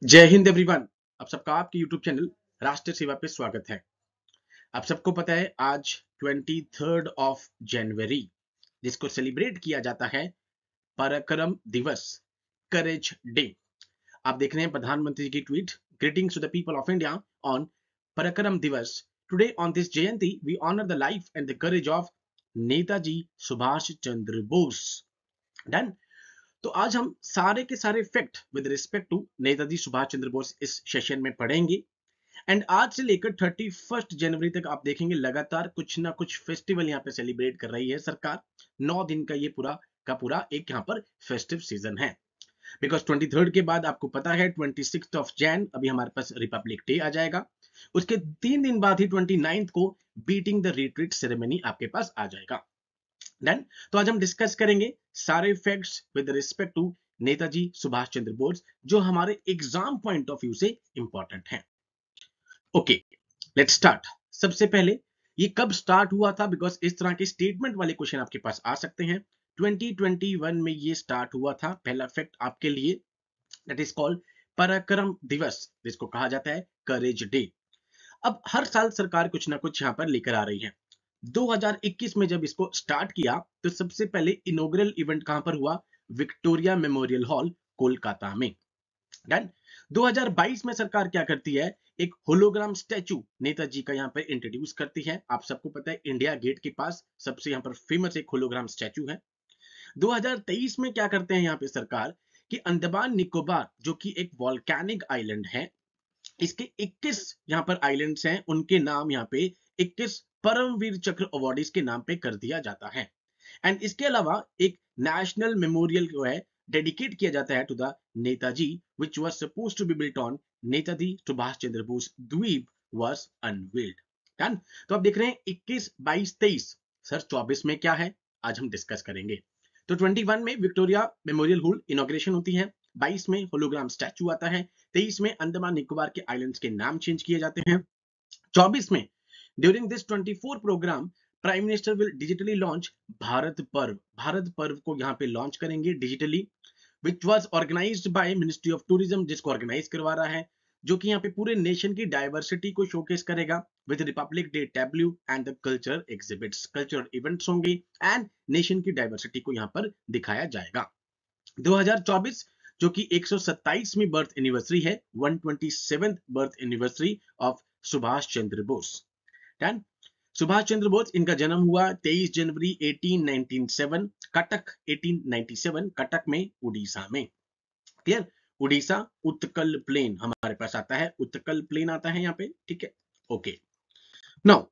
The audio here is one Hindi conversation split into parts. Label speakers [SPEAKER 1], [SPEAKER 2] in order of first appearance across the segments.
[SPEAKER 1] जय हिंद एवरीवन। आप सबका आपके यूट्यूब चैनल राष्ट्रीय सेवा पे स्वागत है। आप सबको पता है आज 23 जनवरी जिसको सेलिब्रेट किया जाता है पराक्रम दिवस, करेज डे। आप देख रहे हैं प्रधानमंत्री की tweet, greetings to the people of India on Parakram Diwas. Today on this jayanti we honour the life and the courage of Netaji Subhash Chandra Bose. Done. तो आज हम सारे के सारे fact with respect to Netaji Subhash Chandra Bose इस सेशन में पढ़ेंगे। एंड आज से लेकर 31 जनवरी तक आप देखेंगे लगातार कुछ ना कुछ फेस्टिवल यहाँ पे सेलिब्रेट कर रही है सरकार। 9 दिन का ये पूरा एक यहाँ पर फेस्टिव सीजन है। बिकॉज 23 के बाद आपको पता है 26 अभी हमारे पास रिपब्लिक डे आ जाएगा। उसके 3 दिन बाद ही 29 को बीटिंग द रिट्रीट सेरेमनी आपके पास आ जाएगा। डन। तो आज हम डिस्कस करेंगे सारे facts with respect to Netaji Subhash Chandra Bose जो हमारे एग्जाम पॉइंट ऑफ व्यू से इंपॉर्टेंट है। Okay, let's start. सबसे पहले ये कब स्टार्ट हुआ था, बिकॉज इस तरह के स्टेटमेंट वाले क्वेश्चन आपके पास आ सकते हैं। 2021 में ये स्टार्ट हुआ था। पहला फैक्ट आपके लिए, दैट इज कॉल्ड पराक्रम दिवस, जिसको कहा जाता है करेज डे। अब हर साल सरकार कुछ ना कुछ यहां पर लेकर आ रही है। 2021 में जब इसको स्टार्ट किया तो सबसे पहले इनॉग्रल इवेंट कहां पर हुआ? विक्टोरिया मेमोरियल हॉल, कोलकाता में। डन। 2022 में सरकार क्या करती है? एक होलोग्राम स्टैचू नेताजी का यहां पर इंट्रोड्यूस करती है। आप सबको पता है इंडिया गेट के पास सबसे यहां पर फेमस एक होलोग्राम स्टैचू है। 2023 में क्या करते हैं यहां पे सरकार कि अंडमान निकोबार जो कि एक वॉल्केनिक आइलैंड है, इसके 21 यहाँ पर आइलैंड्स हैं, उनके नाम यहाँ पे 21 परमवीर चक्र अवार्डीज के नाम पे कर दिया जाता है। एंड इसके अलावा एक नेशनल मेमोरियल जो है डेडिकेट किया जाता है to the Netaji, which was supposed to be built on Netaji Subhash Chandra Bose Dweep was unveiled. Done. तो आप देख रहे हैं 21, 22, 23। सर 24 में क्या है आज हम डिस्कस करेंगे। तो 21 में विक्टोरिया मेमोरियल हॉल इनॉग्रेशन होती है, 22 में होलोग्राम स्टैचू आता है, 23 में अंडमान निकोबार के आइलैंड्स के नाम चेंज किए जाते हैं, 24 में during this 24 program prime minister will digitally launch Bharat Parv. Bharat Parv को यहाँ पे लॉन्च करेंगे digitally, which was organised by ministry of tourism, जिसको ऑर्गेनाइज करवा रहा है, जो कि यहाँ पे पूरे नेशन की डाइवर्सिटी को शोकेस करेगा with Republic day tableau and the culture exhibits. Cultural events होंगे एंड नेशन की डाइवर्सिटी को यहाँ पर दिखाया जाएगा। 2024 जो कि 127वीं बर्थ एनिवर्सरी है, 127th birth anniversary of Subhash Chandra Bose. Done. Subhash Chandra Bose, इनका जन्म हुआ 23 जनवरी 1897 कटक, 1897 कटक में, उड़ीसा में। क्लियर? उड़ीसा उत्कल प्लेन हमारे पास आता है, उत्कल प्लेन आता है यहाँ पे। ठीक है, ओके। नाउ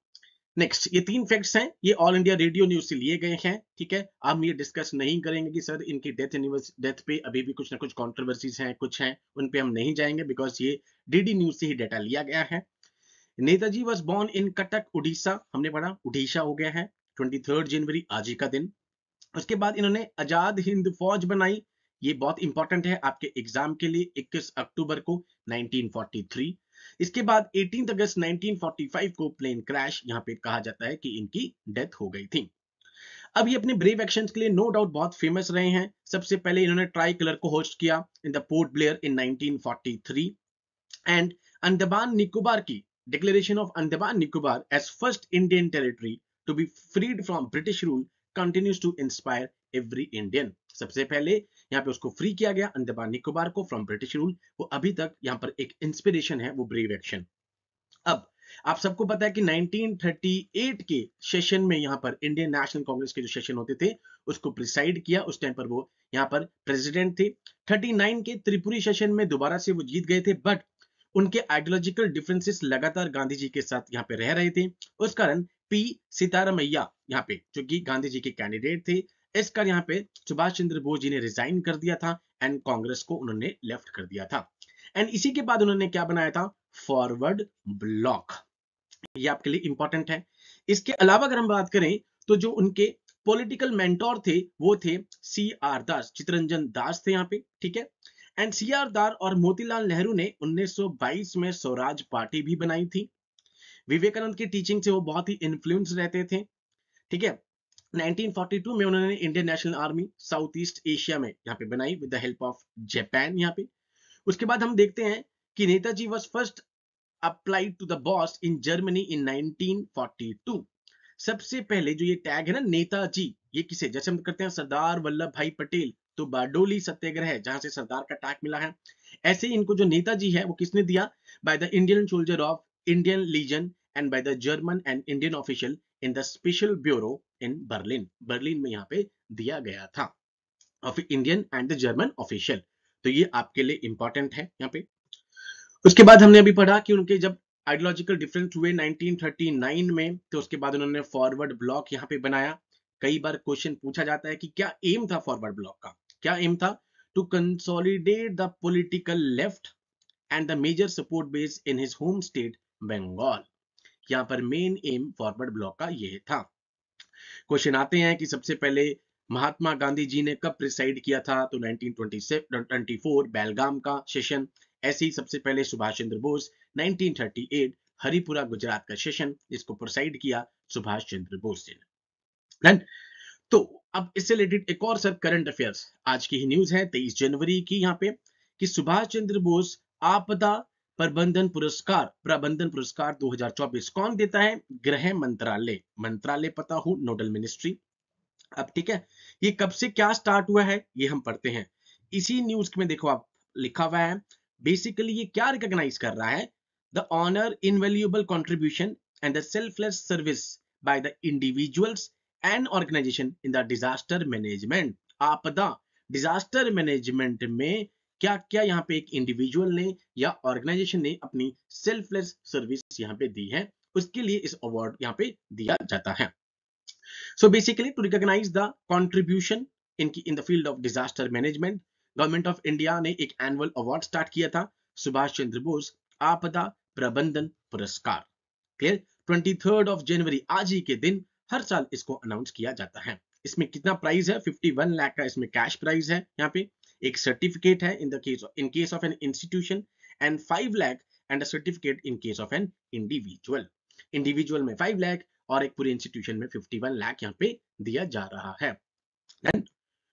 [SPEAKER 1] नेक्स्ट, ये 3 फैक्ट्स हैं, ये ऑल इंडिया रेडियो न्यूज से लिए गए हैं। ठीक है, हम ये डिस्कस नहीं करेंगे कि सर इनकी डेथ पे अभी भी कुछ ना कुछ कंट्रोवर्सीज हैं, कुछ हैं, उन पे हम नहीं जाएंगे, बिकॉज ये डीडी न्यूज से ही डाटा लिया गया है। Netaji was born in Cuttack, Orissa, हमने पढ़ा उड़ीसा हो गया है। 23 जनवरी आज ही का दिन। उसके बाद इन्होंने आजाद हिंद फौज बनाई, ये बहुत इंपॉर्टेंट है आपके एग्जाम के लिए, 21 अक्टूबर को 1943। इसके बाद 18 अगस्त 1945 को प्लेन क्रैश, यहाँ पे कहा जाता है कि इनकी डेथ हो गई थी। अब ये अपने ब्रेव एक्शंस के लिए नो डाउट बहुत फेमस रहे हैं। सबसे पहले इन्होंने ट्राई कलर को होस्ट किया in the Port Blair in 1943 and Andaman Nicobar की declaration of Andaman Nicobar as first Indian territory to be freed from British rule continues to inspire every Indian. सबसे पहले यहाँ पे उसको फ्री किया गया अंडमान निकोबार को फ्रॉम ब्रिटिश रूल, वो अभी तक यहाँ पर एक इंस्पिरेशन है, वो ब्रेव एक्शन। अब आप सबको पता है कि 1938 के सेशन में यहाँ पर इंडियन नेशनल कांग्रेस के जो सेशन होते थे उसको प्रिसाइड किया, उस टाइम पर वो यहाँ पर प्रेसिडेंट थे। 39 के त्रिपुरी सेशन में दोबारा से वो जीत गए थे, बट उनके आइडियोलॉजिकल डिफरेंसेस लगातार गांधी जी के साथ यहाँ पे रह रहे थे। उस कारण पी सीतारामैया यहाँ पे जो कि गांधी जी के कैंडिडेट थे, इस कारण यहाँ पे सुभाष चंद्र बोस जी ने रिजाइन कर दिया था एंड कांग्रेस को उन्होंने लेफ्ट कर दिया था। एंड इसी के बाद उन्होंने क्या बनाया था? Forward block. ये आपके लिए इंपॉर्टेंट है। इसके अलावा अगर हम बात करें तो जो उनके पॉलिटिकल मेंटोर थे वो थे सी आर दास, चित्तरंजन दास थे यहाँ पे। ठीक है, एंड सी आर दास और मोतीलाल नेहरू ने 1922 में स्वराज पार्टी भी बनाई थी। विवेकानंद की टीचिंग से वो बहुत ही इन्फ्लुएंस रहते थे। ठीक है, 1942 में उन्होंने Indian national army south east Asia में यहाँ पे बनाई with the help of Japan. यहाँ पे उसके बाद हम देखते हैं कि Netaji was first applied to the Bose in Germany in 1942। सबसे पहले जो ये टैग है ना नेताजी, ये किसे, जैसे हम करते हैं सरदार वल्लभ भाई पटेल, तो बारडोली सत्याग्रह है जहां से सरदार का टैग मिला है, ऐसे ही इनको जो नेताजी है वो किसने दिया, by the Indian soldier of Indian legion and by the German and Indian official in the special bureau in Berlin. Berlin में यहाँ पे दिया गया था, of Indian and the German official. तो ये आपके लिए इंपॉर्टेंट है यहाँ पे। उसके बाद हमने अभी पढ़ा कि उनके जब आइडियोलॉजिकल डिफरेंस हुए 1939 में, तो उसके बाद उन्होंने फॉरवर्ड ब्लॉक यहाँ पे बनाया। कई बार क्वेश्चन पूछा जाता है कि क्या एम था फॉरवर्ड ब्लॉक का, क्या एम था, to consolidate the political left and the major support base in his home state Bengal. यहाँ पर मेन एम फॉरवर्ड ब्लॉक का यह था। क्वेश्चन आते हैं कि सबसे पहले महात्मा गांधी जी ने कब प्रिसाइड किया था, तो 1924 बेलगाम का सेशन। ऐसे ही सबसे पहले सुभाष चंद्र बोस 1938 हरिपुरा गुजरात का सेशन, जिसको प्रिसाइड किया सुभाष चंद्र बोस जी ने। तो अब इससे रिलेटेड एक और सर करंट अफेयर्स आज की ही न्यूज है 23 जनवरी की यहाँ पे, कि सुभाष चंद्र बोस आपदा प्रबंधन पुरस्कार 2024 कौन देता है, गृह मंत्रालय। मंत्रालय पता हो, नोडल मिनिस्ट्री। अब ठीक है, ये कब से क्या स्टार्ट हुआ है ये हम पढ़ते हैं। इसी न्यूज में देखो आप लिखा हुआ है, बेसिकली ये क्या रिकॉग्नाइज कर रहा है, the honour invaluable contribution and the selfless service by the individuals and organisation in the disaster management. आपदा डिजास्टर मैनेजमेंट में क्या क्या यहाँ पे एक इंडिविजुअल ने या ऑर्गेनाइजेशन ने अपनी सेल्फलेस सर्विस यहाँ पे दी है, उसके लिए इस अवार्ड यहाँ पे दिया जाता है। So basically, to recognize the contribution in the field of disaster management, government of India ने एक एनुअल अवार्ड स्टार्ट किया था, सुभाष चंद्र बोस आपदा प्रबंधन पुरस्कार। क्लियर, 23 जनवरी आज ही के दिन हर साल इसको अनाउंस किया जाता है। इसमें कितना प्राइज है, 51 लाख का इसमें कैश प्राइज है। यहाँ पे एक सर्टिफिकेट है in case of an institution and 5 lakh and a certificate in case of an individual. Individual में 5 लाख और एक पूरे इंस्टीट्यूशन में 51 लाख यहाँ पे दिया जा रहा है।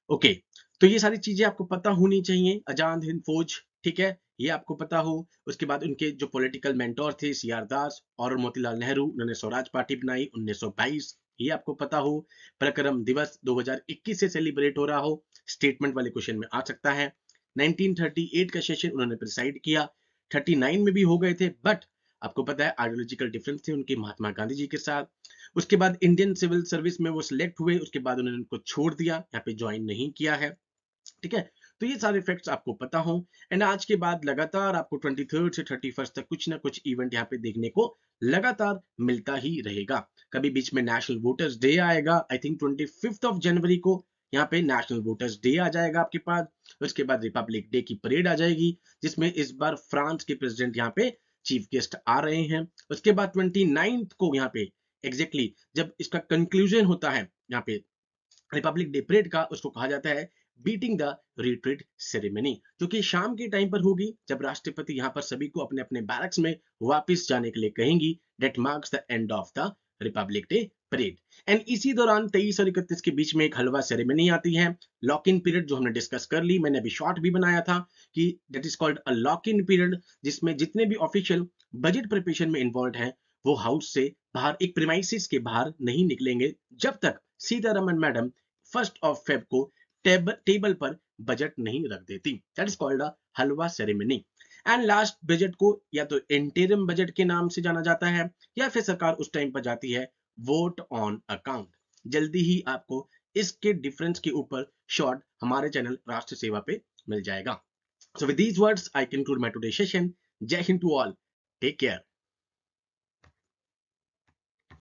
[SPEAKER 1] ओके, तो ये सारी चीजें आपको पता होनी चाहिए। आजाद हिंद फौज, ठीक है, ये आपको पता हो। उसके बाद उनके जो पॉलिटिकल मेंटोर थे सीआर दास और मोतीलाल नेहरू, उन्होंने स्वराज पार्टी बनाई 1922, ये आपको पता हो। पराक्रम दिवस 2021 से सेलिब्रेट हो रहा हो, स्टेटमेंट वाले क्वेश्चन में आ सकता है। 1938 का सेशन उन्होंने प्रिसाइड किया, 39 में भी हो गए थे, बट आपको पता है आइडियोलॉजिकल डिफरेंस थे उनके महात्मा गांधी जी के साथ। उसके बाद इंडियन सिविल सर्विस में वो सिलेक्ट हुए, उसके बाद उन्होंने उनको छोड़ दिया, यहाँ पे ज्वाइन नहीं किया है। ठीक है, तो ये सारे फैक्ट्स आपको पता हो। एंड आज के बाद लगातार आपको 23 से 31 तक कुछ ना कुछ इवेंट यहाँ पे देखने को लगातार मिलता ही रहेगा। कभी बीच में नेशनल वोटर्स डे आएगा, आई थिंक 25 जनवरी को यहाँ पे नेशनल वोटर्स डे आ जाएगा आपके पास। उसके बाद रिपब्लिक डे की परेड आ जाएगी, जिसमें इस बार फ्रांस के प्रेसिडेंट यहाँ पे चीफ गेस्ट आ रहे हैं। उसके बाद 29 को यहाँ पे एग्जैक्टली जब इसका कंक्लूजन होता है यहाँ पे रिपब्लिक डे परेड का, उसको कहा जाता है बीटिंग द रिट्रीट सेरेमनी, जो कि शाम के टाइम पर होगी, जब राष्ट्रपति यहाँ पर सभी को अपने अपने बैरक्स में वापस जाने के लिए कहेंगी। That marks the end of the Republic Day parade. And इसी दौरान 23 और 31 के बीच में एक हलवा सेरेमनी आती है, लॉक इन पीरियड, जो हमने डिस्कस कर ली। मैंने अभी शॉर्ट भी बनाया था कि that is called a lock in period, जिसमें जितने भी ऑफिशियल बजट प्रिपरेशन में इन्वॉल्व हैं वो हाउस से बाहर, एक प्रीमाइसिस के बाहर नहीं निकलेंगे जब तक सीतारमन मैडम 1 Feb को टेबल पर बजट नहीं रख देती। That is called a halwa ceremony. And last budget को या तो इंटरिम बजट के नाम से जाना जाता है, या फिर सरकार उस टाइम पर जाती है वोट ऑन अकाउंट। जल्दी ही आपको इसके डिफरेंस के ऊपर शॉर्ट हमारे चैनल राष्ट्र सेवा पे मिल जाएगा। So with these words, I conclude my today's session. Jai Hind to all. Take care.